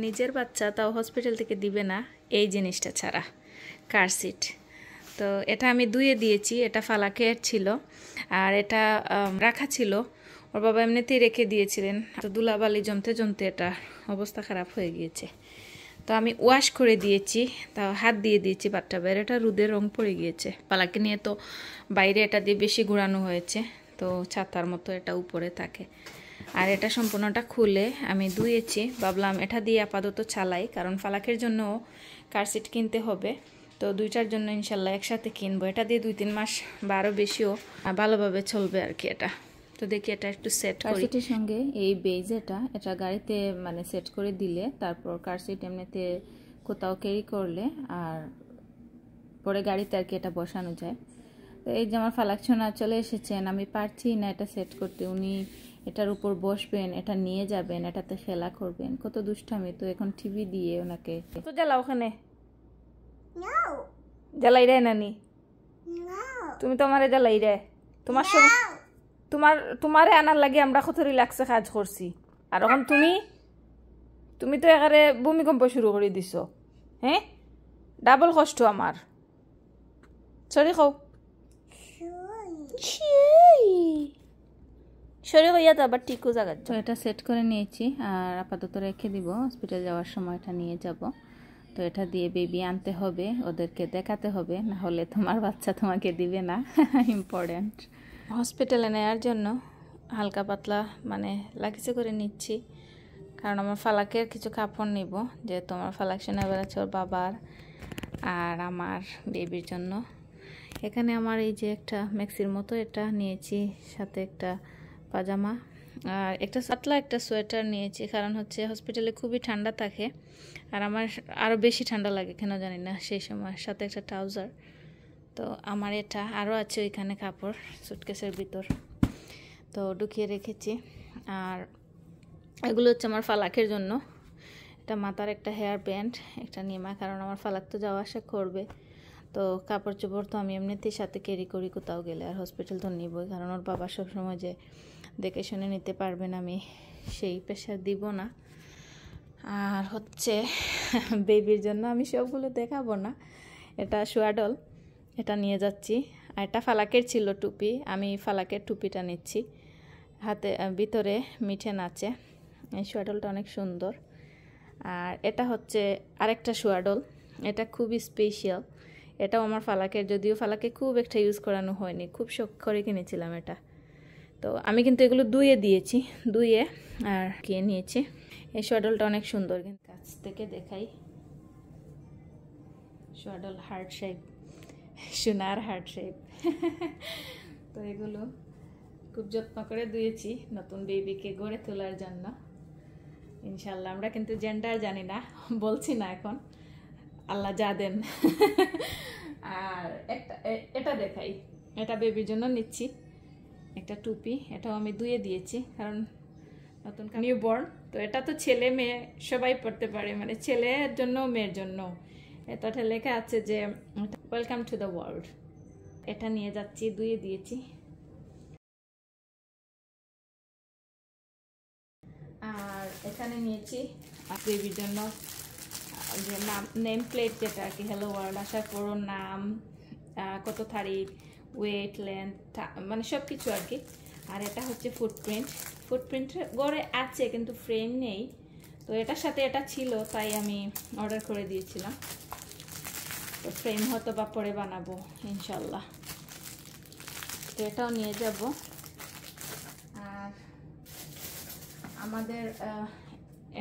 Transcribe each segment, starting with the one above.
নিজের বাচ্চা তাও হসপিটাল থেকে দিবে না এই জিনিসটা ছাড়া, কার সিট। তো এটা আমি ধুয়ে দিয়েছি, এটা ফালাকের ছিল আর এটা রাখা ছিল, ওর বাবা এমনিতেই রেখে দিয়েছিলেন। তো ধুলাবালি জমতে জমতে এটা অবস্থা খারাপ হয়ে গিয়েছে। তো আমি ওয়াশ করে দিয়েছি, তাও হাত দিয়ে দিয়েছি বাথটাবের, এটা রোদের রং পড়ে গিয়েছে। পালাকে নিয়ে তো বাইরে এটা দিয়ে বেশি ঘোরানো হয়েছে, তো ছাতার মতো এটা উপরে থাকে। আর এটা সম্পূর্ণটা খুলে আমি ধুয়েছি, ভাবলাম এটা দিয়ে আপাতত চালাই, কারণ ফালাকের জন্য কার সিট কিনতে হবে। তো দুইটার জন্য ইনশাল্লাহ একসাথে কিনবো। এটা দিয়ে 2-3 মাস বা আরও বেশিও ভালোভাবে চলবে আর কি। এটা তো দেখি এটা একটু সেট করি। কারসিটের সঙ্গে এই বেজ এটা গাড়িতে মানে সেট করে দিলে তারপর কারসিট এমনিতে কোথাও ক্যারি করলে আর পরে গাড়িতে আর কি এটা বসানো যায়। তো এই যে আমার ফালাকছনা চলে এসেছেন, আমি পারছি না এটা সেট করতে। উনি এটার উপর বসবেন, এটা নিয়ে যাবেন, এটাতে খেলা করবেন, কত দুষ্টামি। তো এখন টিভি দিয়ে ওনাকে তো জ্বালা ওখানে জ্বালাই রে নানি, তুমি তো আমারে জ্বালাই রে। তোমার সঙ্গে তোমারে আনার লাগে আমরা কত রিল্যাক্সে কাজ করছি, আর এখন তুমি তো একারে ভূমিকম্প শুরু করে দিছ। হ্যাঁ, ডাবল কষ্ট আমার। সরি কও, সরি হইয়া তো আবার ঠিকও জায়গা। তো এটা সেট করে নিয়েছি আর আপাতত রেখে দিব, হসপিটাল যাওয়ার সময় এটা নিয়ে যাব। তো এটা দিয়ে বেবি আনতে হবে, ওদেরকে দেখাতে হবে, না হলে তোমার বাচ্চা তোমাকে দিবে না। ইম্পর্টেন্ট। হসপিটালে নেওয়ার জন্য হালকা পাতলা মানে লাগিয়ে করে নিচ্ছি, কারণ আমার ফালাকের কিছু কাপড় নিব, যেহেতু আমার ফালাক শোনা বেড়াচ্ছে ওর বাবার আর আমার বেবির জন্য। এখানে আমার এই যে একটা ম্যাক্সির মতো এটা নিয়েছি, সাথে একটা পাজামা আর একটা পাতলা একটা সোয়েটার নিয়েছি, কারণ হচ্ছে হসপিটালে খুবই ঠান্ডা থাকে আর আমার আরও বেশি ঠান্ডা লাগে কেন জানি না সেই সময়। সাথে একটা ট্রাউজার। তো আমার এটা আরও আছে ওইখানে কাপড় সুটকেসের ভিতর, তো ঢুকিয়ে রেখেছি। আর এগুলো হচ্ছে আমার ফালাকের জন্য। এটা মাথার একটা হেয়ার ব্যান্ড, একটা নিমা, কারণ আমার ফালাক তো যাওয়া আসা করবে। তো কাপড় চোপড় তো আমি এমনিতেই সাথে ক্যারি করি কোথাও গেলে, আর হসপিটাল তো নিবই, কারণ ওর বাবা সবসময় যে দেখে শুনে নিতে পারবেন আমি সেই প্রেশার দিব না। আর হচ্ছে বেবির জন্য আমি সবগুলো দেখাবো না, এটা সোয়াডল, এটা নিয়ে যাচ্ছি। আর এটা ফালাকের ছিল টুপি, আমি ফালাকের টুপিটা নিচ্ছি। হাতে ভিতরে মিঠেন আছে, এই সোয়াডলটা অনেক সুন্দর। আর এটা হচ্ছে আরেকটা সোয়াডল, এটা খুবই স্পেশাল। এটাও আমার ফালাকের, যদিও ফালাকে খুব একটা ইউজ করানো হয়নি, খুব শখ করে কিনেছিলাম এটা। তো আমি কিন্তু এগুলো ধুয়ে দিয়েছি, ধুয়ে আর কিনে নিয়েছি। এই সোয়াডলটা অনেক সুন্দর, কিন্তু কাছ থেকে দেখাই। সোয়াডল হার্ট শেপ, সোনার হার্ট শেপ। তো এগুলো খুব যত্ন করে ধুয়েছি নতুন বেবিকে গড়ে তোলার জন্য। ইনশাল্লাহ আমরা কিন্তু জেন্ডার জানি না, বলছি না এখন, আল্লাহ যা দেন। আর এটা দেখাই, এটা বেবির জন্য নিচ্ছি একটা টুপি, এটাও আমি ধুয়ে দিয়েছি, কারণ নতুন নিউ বর্ন তো। এটা তো ছেলে মেয়ে সবাই পড়তে পারে, মানে ছেলের জন্য মেয়ের জন্য। এটাতে লেখা আছে যে ওয়েলকাম টু দ্য ওয়ার্ল্ড। এটা নিয়ে যাচ্ছি, ধুয়ে দিয়েছি। আর এখানে নিয়েছি বেবির জন্য যে নেম প্লেট, যেটা আর কি হ্যালো ওয়ার্ল্ড আসার পর নাম, কত তারিখ, ওয়েট, লেন্থ, মানে সব কিছু আর কি। আর এটা হচ্ছে ফুটপ্রিন্ট গড়ে আছে কিন্তু ফ্রেম নেই, তো এটার সাথে এটা ছিল তাই আমি অর্ডার করে দিয়েছিলাম। তো ফ্রেম হয়তো বা পরে বানাবো ইনশাল্লাহ। তো এটাও নিয়ে যাব। আর আমাদের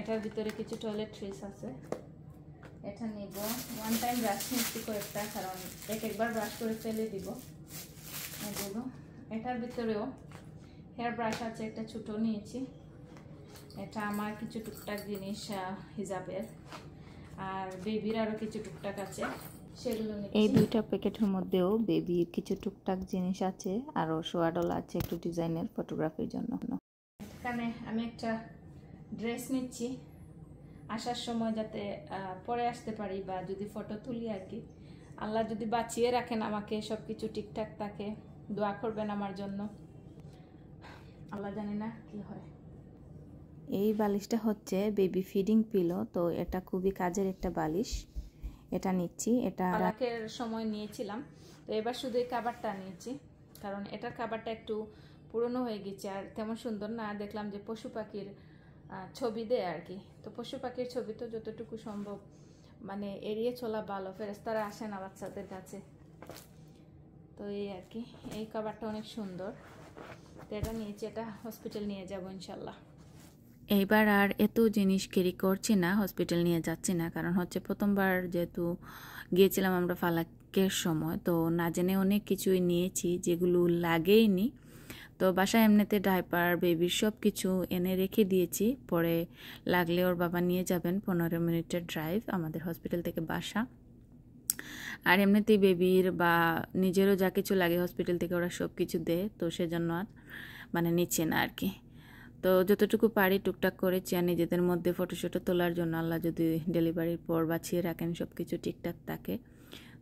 এটার ভিতরে কিছু টয়লেট্রিজ আছে, এটা নিব। ওয়ান টাইম ব্রাশ নিচ্ছি কয়েকটা, কারণ একবার ব্রাশ করে ফেলে দিব এগুলো। এটার ভিতরেও হেয়ার ব্রাশ আছে, একটা ছোটো নিয়েছি। এটা আমার কিছু টুকটাক জিনিস হিসাবের, আর বেবির আরও কিছু টুকটাক আছে, সেগুলো নিচ্ছি। এই দুইটা প্যাকেটের মধ্যেও বেবির কিছু টুকটাক জিনিস আছে, আরও সোয়াডল আছে একটু ডিজাইনের ফটোগ্রাফির জন্য। এখানে আমি একটা ড্রেস নিচ্ছি, আসার সময় যাতে পরে আসতে পারি, বা যদি ফটো তুলি আর কি। আল্লাহ যদি বাঁচিয়ে রাখেন আমাকে, সব কিছু ঠিকঠাক থাকে, দোয়া করবেন আমার জন্য। আল্লাহ জানি না কি হয়। এই বালিশটা হচ্ছে বেবি ফিডিং পিলো, তো এটা খুবই কাজের একটা বালিশ। এটা নিচ্ছি, এটা ফালাকের সময় নিয়েছিলাম, তো এবার শুধু এই কাভারটা নিয়েছি, কারণ এটার কাভারটা একটু পুরনো হয়ে গেছে আর তেমন সুন্দর না। দেখলাম যে পশু পাখির ছবি দেয় আর কি, তো পশু পাখির ছবি তো যতটুকু সম্ভব মানে এড়িয়ে চলা ভালো, ফেরেশতারা আসে না বাচ্চাদের কাছে। তো এই আর কি, এই কাভারটা অনেক সুন্দর, তো এটা নিয়েছি, এটা হসপিটাল নিয়ে যাব ইনশাল্লাহ। এইবার আর এত জিনিস ক্যারি করছি না, হসপিটাল নিয়ে যাচ্ছি না, কারণ হচ্ছে প্রথমবার যেহেতু গিয়েছিলাম আমরা ফালাকের সময়, তো না জেনে অনেক কিছুই নিয়েছি যেগুলো লাগেইনি। তো বাসায় এমনিতে ডাইপার বেবির সব কিছু এনে রেখে দিয়েছি, পরে লাগলে ওর বাবা নিয়ে যাবেন। 15 মিনিটের ড্রাইভ আমাদের হসপিটাল থেকে বাসা। আর এমনিতেই বেবির বা নিজেরও যা কিছু লাগে হসপিটাল থেকে ওরা সব কিছু দেয়, তো সেজন্য আর মানে নিচ্ছে না আর কি। তো যতটুকু পারি টুকটাক করেছি, আর নিজেদের মধ্যে ফটোশুটও তোলার জন্য আল্লাহ যদি ডেলিভারির পর বাঁচিয়ে রাখেন, সব কিছু ঠিকঠাক থাকে,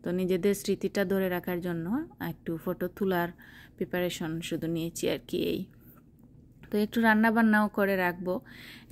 তো নিজেদের স্মৃতিটা ধরে রাখার জন্য একটু ফটো তোলার প্রিপারেশন শুধু নিয়েছি আর কি। এই তো একটু রান্না বান্নাও করে রাখবো,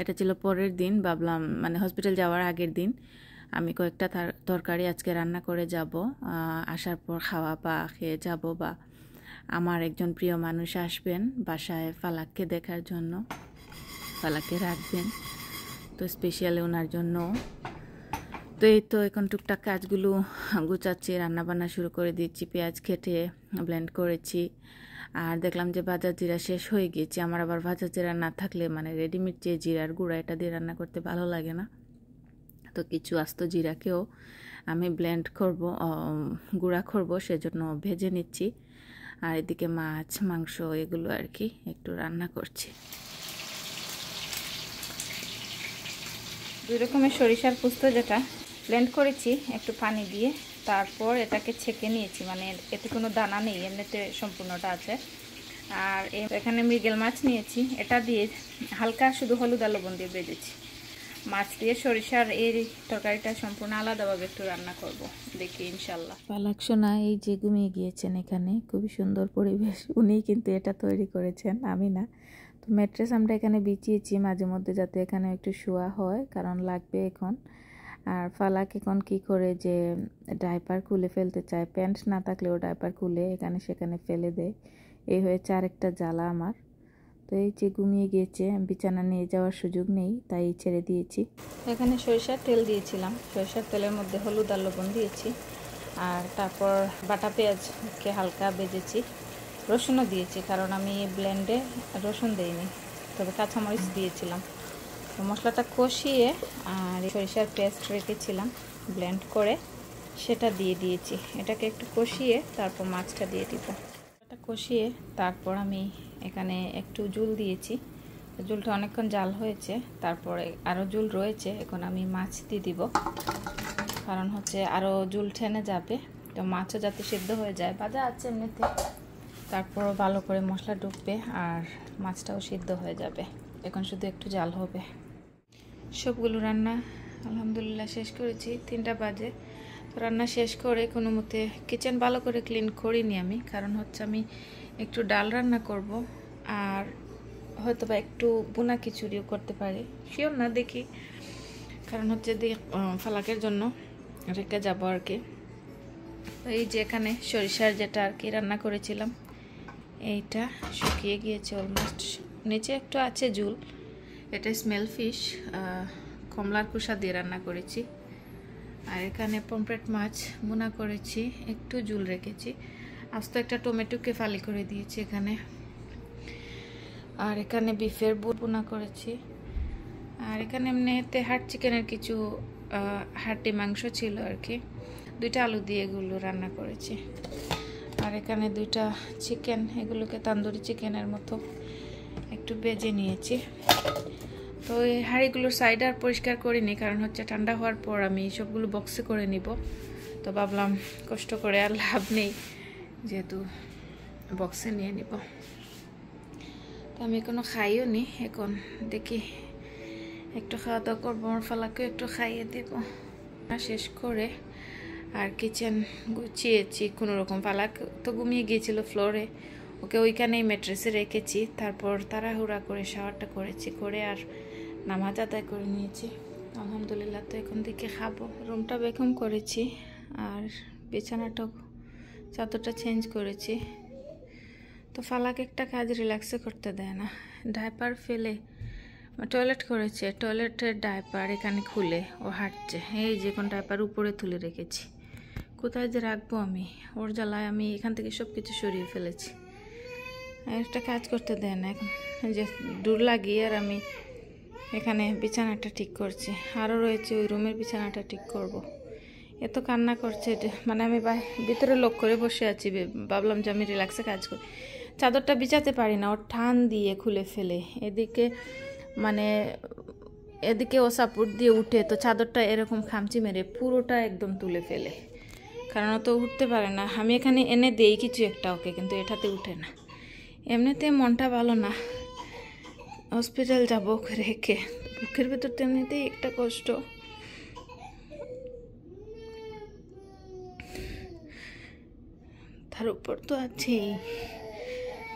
এটা ছিল পরের দিন। ভাবলাম মানে হসপিটাল যাওয়ার আগের দিন আমি কয়েকটা তরকারি আজকে রান্না করে যাব, আসার পর খাওয়া বা খেয়ে যাব, বা আমার একজন প্রিয় মানুষ আসবেন বাসায় ফালাককে দেখার জন্য, ফালাককে রাখবেন, তো স্পেশালি ওনার জন্য। তো এই তো এখন টুকটাক কাজগুলো গুছাচ্ছি, রান্নাবান্না শুরু করে দিচ্ছি। পেঁয়াজ কেটে ব্লেন্ড করেছি, আর দেখলাম যে ভাজা জিরা শেষ হয়ে গিয়েছে। আমার আবার ভাজা জিরা না থাকলে মানে রেডিমেড যে জিরার গুঁড়া, এটা দিয়ে রান্না করতে ভালো লাগে না, তো কিছু আস্ত জিরাকেও আমি ব্লেন্ড করব, গুঁড়া করব, সেজন্য ভেজে নিচ্ছি। আর এদিকে মাছ মাংস এগুলো আর কি একটু রান্না করছি। 2 রকমের সরিষার পোস্ত যেটা ব্লেন্ড করেছি একটু পানি দিয়ে, তারপর এটাকে ছেঁকে নিয়েছি, মানে এতে কোনো দানা নেই, এমনিতে সম্পূর্ণটা আছে। আর এখানে মৃগেল মাছ নিয়েছি, এটা দিয়ে হালকা শুধু হলুদ আর লবণ দিয়ে ভেজেছি। মাছ দিয়ে সরিষার এই তরকারিটা সম্পূর্ণ আলাদাভাবে একটু রান্না করব, দেখি ইনশাল্লাহ। পালাক সোনা এই যে ঘুমিয়ে গিয়েছেন এখানে, খুবই সুন্দর পরিবেশ। উনিই কিন্তু এটা তৈরি করেছেন, আমি না। তো ম্যাট্রেস আমরা এখানে বিছিয়েছি মাঝে মধ্যে, যাতে এখানে একটু শোয়া হয়, কারণ লাগবে এখন। আর ফালাক এখন কি করে যে ডাইপার খুলে ফেলতে চায়, প্যান্ট না থাকলেও ডাইপার খুলে এখানে সেখানে ফেলে দেয়, এই হয়েছে আরেকটা জ্বালা আমার। তো এই যে ঘুমিয়ে গিয়েছে, বিছানা নিয়ে যাওয়ার সুযোগ নেই, তাই ছেড়ে দিয়েছি। এখানে সরিষার তেল দিয়েছিলাম, সরিষার তেলের মধ্যে হলুদ আর লবণ দিয়েছি, আর তারপর বাটা পেঁয়াজকে হালকা ভেজেছি, রসুনও দিয়েছি, কারণ আমি ব্লেন্ডে রসুন দিইনি, তবে কাঁচামরিচ দিয়েছিলাম। তো মশলাটা কষিয়ে আর সরিষার পেস্ট রেখেছিলাম ব্লেন্ড করে, সেটা দিয়ে দিয়েছি। এটাকে একটু কষিয়ে তারপর মাছটা দিয়ে দিব। এটা কষিয়ে তারপর আমি এখানে একটু জল দিয়েছি, জলটা অনেকক্ষণ জাল হয়েছে, তারপরে আরও জল রয়েছে, এখন আমি মাছ দিয়ে দিব, কারণ হচ্ছে আরও জল টেনে যাবে, তো মাছও যাতে সিদ্ধ হয়ে যায়। ভাজা আছে এমনিতে, তারপরও ভালো করে মশলা ঢুকবে আর মাছটাও সিদ্ধ হয়ে যাবে, এখন শুধু একটু জাল হবে। সবগুলো রান্না আলহামদুলিল্লাহ শেষ করেছি, 3টা বাজে। তো রান্না শেষ করে কোনো মতে কিচেন ভালো করে ক্লিন করিনি আমি, কারণ হচ্ছে আমি একটু ডাল রান্না করব, আর হয়তো বা একটু বোনা খিচুড়িও করতে পারি, শিওর না, দেখি। কারণ হচ্ছে ফালাকের জন্য রেখে যাবো আর কি। এই যে এখানে সরিষার যেটা আর কি রান্না করেছিলাম, এইটা শুকিয়ে গিয়েছে অলমোস্ট, নিচে একটু আছে ঝুল। এটা স্মেল ফিশ, কমলার কুসা দিয়ে রান্না করেছি। আর এখানে পমফ্রেট মাছ বোনা করেছি, একটু ঝুল রেখেছি, আস্ত একটা টমেটোকে ফালি করে দিয়েছি এখানে। আর এখানে বিফের বোনা করেছি। আর এখানে এমনিতে হাট চিকেনের কিছু হাড্ডি মাংস ছিল আর কি, 2টা আলু দিয়ে এগুলো রান্না করেছি। আর এখানে 2টা চিকেন, এগুলোকে তান্দুরি চিকেনের মতো একটু ভেজে নিয়েছি। তো এই হাঁড়িগুলোর সাইড আর পরিষ্কার করিনি, কারণ হচ্ছে ঠান্ডা হওয়ার পর আমি সবগুলো বক্সে করে নিব, তো ভাবলাম কষ্ট করে আর লাভ নেই, যেহেতু বক্সে নিয়ে নিব। তো আমি এখনো খাইও নি, এখন দেখি একটু খাওয়া দাওয়া করবো, আমার ফালাকেও একটু খাইয়ে দেব। শেষ করে আর কিচেন গুছিয়েছি কোনো রকম। ফালাক তো ঘুমিয়ে গিয়েছিল ফ্লোরে, ওকে ওইখানেই ম্যাট্রেসে রেখেছি। তারপর তাড়াহুড়া করে শাওয়ারটা করেছি, করে আর নামাজ আদায় করে নিয়েছি আলহামদুলিল্লাহ। তো এখন থেকে খাবো। রুমটা বেকম করেছি আর বিছানাটাও চাদরটা চেঞ্জ করেছি। তো ফালাক একটা কাজ রিল্যাক্সে করতে দেয় না, ডাইপার ফেলে টয়লেট করেছে, টয়লেটের ডাইপার এখানে খুলে ও হাঁটছে। এই যে কোন ডাইপার উপরে তুলে রেখেছি, কোথায় যে রাখবো আমি, ওর জ্বালায় আমি এখান থেকে সব কিছু সরিয়ে ফেলেছি। একটা কাজ করতে দেয় না, এখন যে দূর লাগিয়ে আর আমি এখানে বিছানাটা ঠিক করছি। আরও রয়েছে ওই রুমের বিছানাটা ঠিক করব। এত কান্না করছে, মানে আমি ভিতরে লক করে বসে আছি, ভাবলাম যে আমি রিল্যাক্সে কাজ করি। চাদরটা বিছাতে পারি না, ওর টান দিয়ে খুলে ফেলে। এদিকে ও সাপোর্ট দিয়ে উঠে, তো চাদরটা এরকম খামচি মেরে পুরোটা একদম তুলে ফেলে, কারণ ও তো উঠতে পারে না। আমি এখানে এনে দেই কিছু একটা ওকে, কিন্তু এটাতে উঠে না। এমনিতে মনটা ভালো না, হসপিটাল যাবো ওকে রেখে। বুকের ভেতর তো এমনিতেই একটা কষ্ট। তার উপর তো আছেই,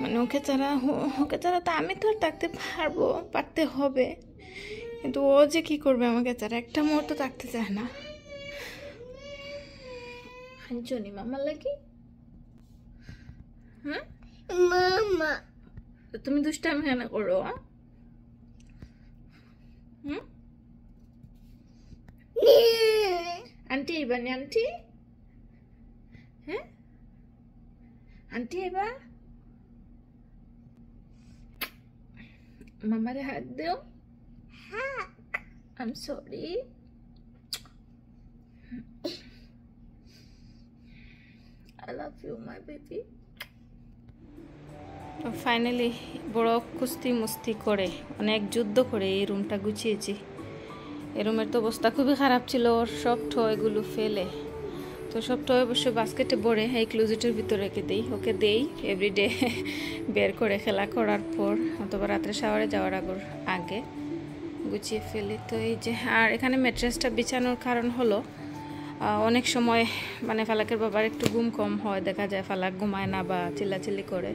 মানে ওকে ছাড়া তো আমি তো আর থাকতে পারতে হবে, কিন্তু ও যে কি করবে আমাকে ছাড়া, একটা মুহূর্ত থাকতে চায় না। হাঞ্চনি মামা লাগি। হ্যাঁ মামা, তুমি দুষ্টামি কেন করো? আন্টি এবার আন্টি, হ্যাঁ আন্টি এবার মামারে হাত দেও। I'm sorry. I love you, my baby. তো ফাইনালি বড় কুস্তি মুস্তি করে, অনেক যুদ্ধ করে এই রুমটা গুছিয়েছি। এই রুমের তো অবস্থা খুবই খারাপ ছিল, ওর সব টয়গুলো ফেলে। তো সব টয় অবশ্যই বাস্কেটে ভরে এই ক্লোজেটের ভিতরে রেখে দিই, ওকে দেই এভরিডে বের করে খেলা করার পর, অথবা রাত্রে শাওয়ারে যাওয়ার আগে গুছিয়ে ফেলি। তো এই যে, আর এখানে ম্যাট্রেসটা বিছানোর কারণ হলো অনেক সময় মানে ফালাকের বাবার একটু ঘুম কম হয়, দেখা যায় ফালাক ঘুমায় না বা চিল্লাচিল্লি করে,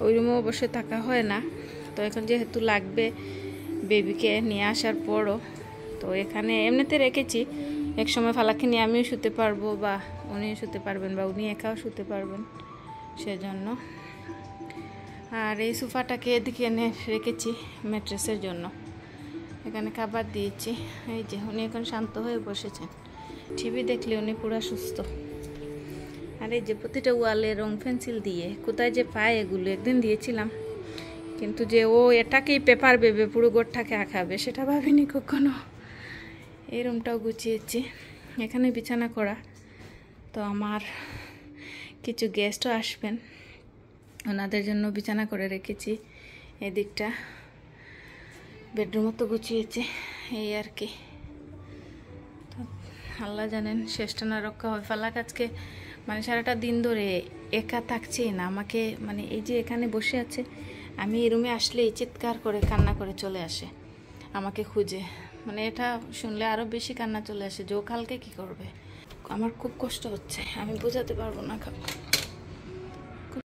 ওই রুমে অবশ্যই থাকা হয় না। তো এখন যেহেতু লাগবে বেবিকে নিয়ে আসার পরও, তো এখানে এমনিতে রেখেছি। এক সময় ফালাককে নিয়ে আমিও শুতে পারবো, বা উনিও শুতে পারবেন, বা উনি একাও শুতে পারবেন, সেজন্য। আর এই সোফাটাকে এদিকে এনে রেখেছি ম্যাট্রেসের জন্য। এখানে খাবার দিয়েছি। এই যে উনি এখন শান্ত হয়ে বসেছেন, টিভি দেখলে উনি পুরো সুস্থ। আর এই যে প্রতিটা ওয়ালে রং পেন্সিল দিয়ে, কোথায় যে পায় এগুলো, একদিন দিয়েছিলাম, কিন্তু যে ও এটাকেই পেপার ভেবে পুরো গোটটাকে আঁকাবে সেটা ভাবিনি কখনো। এই রুমটাও গুছিয়েছি, এখানে বিছানা করা। তো আমার কিছু গেস্টও আসবেন, ওনাদের জন্য বিছানা করে রেখেছি। এদিকটা বেডরুমও তো গুছিয়েছি, এই আর কি। তো আল্লাহ জানেন শেষটা না রক্ষা হয়। ফালাক আজকে মানে সারাটা দিন ধরে একা থাকছেই না, আমাকে মানে এই যে এখানে বসে আছে, আমি এই রুমে আসলেই চিৎকার করে কান্না করে চলে আসে আমাকে খুঁজে। মানে এটা শুনলে আরও বেশি কান্না চলে আসে যে ও কালকে কী করবে। আমার খুব কষ্ট হচ্ছে, আমি বোঝাতে পারবো না।